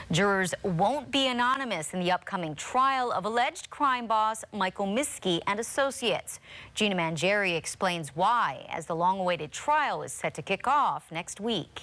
Jurors won't be anonymous in the upcoming trial of alleged crime boss Michael Miskey and associates. Gina Mangieri explains why as the long-awaited trial is set to kick off next week.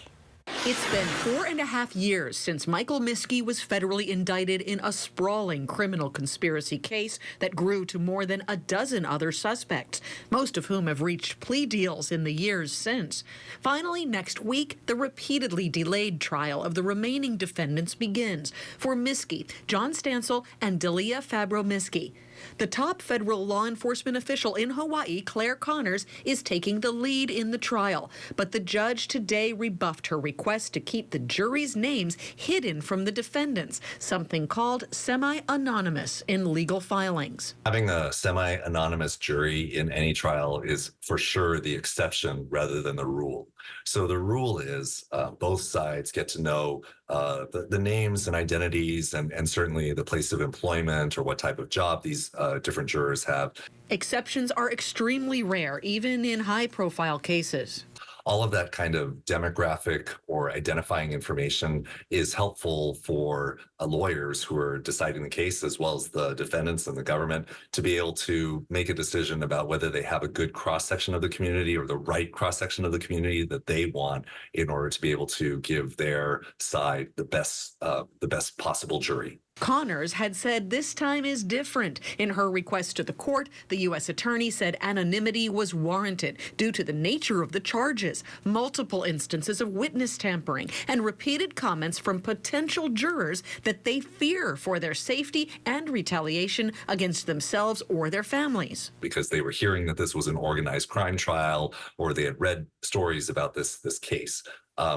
It's been 4.5 years since Michael Miskey was federally indicted in a sprawling criminal conspiracy case that grew to more than a dozen other suspects, most of whom have reached plea deals in the years since. Finally, next week, the repeatedly delayed trial of the remaining defendants begins for Miskey, John Stansel, and Delia Fabro Miskey. The top federal law enforcement official in Hawaii, Claire Connors, is taking the lead in the trial. But the judge today rebuffed her request to keep the jury's names hidden from the defendants, something called semi-anonymous in legal filings. Having a semi-anonymous jury in any trial is for sure the exception rather than the rule. So the rule is both sides get to know the names and identities and certainly the place of employment or what type of job these different jurors have. Exceptions are extremely rare, even in high-profile cases. All of that kind of demographic or identifying information is helpful for lawyers who are deciding the case, as well as the defendants and the government, to be able to make a decision about whether they have a good cross-section of the community or the right cross-section of the community that they want in order to be able to give their side the best possible jury. Connors had said this time is different. In her request to the court, the U.S. attorney said anonymity was warranted due to the nature of the charges, multiple instances of witness tampering, and repeated comments from potential jurors that they fear for their safety and retaliation against themselves or their families. Because they were hearing that this was an organized crime trial, or they had read stories about this case.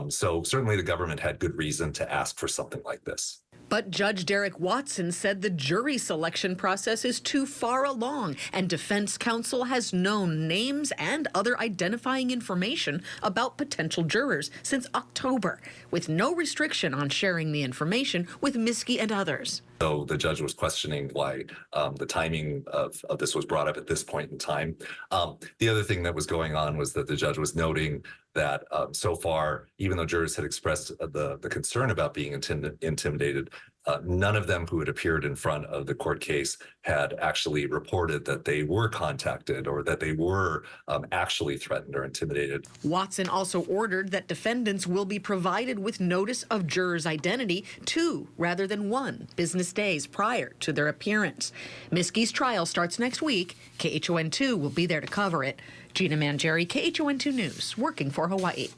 So certainly the government had good reason to ask for something like this. But Judge Derek Watson said the jury selection process is too far along, and defense counsel has known names and other identifying information about potential jurors since October, with no restriction on sharing the information with Miskey and others. So the judge was questioning why the timing of this was brought up at this point in time. The other thing that was going on was that the judge was noting that so far, even though jurors had expressed the concern about being intimidated, none of them who had appeared in front of the court case had actually reported that they were contacted or that they were actually threatened or intimidated. Watson also ordered that defendants will be provided with notice of jurors' identity 2 rather than 1 business days prior to their appearance. Miskey's trial starts next week. KHON2 will be there to cover it. Gina Mangieri, KHON2 News, working for Hawaii.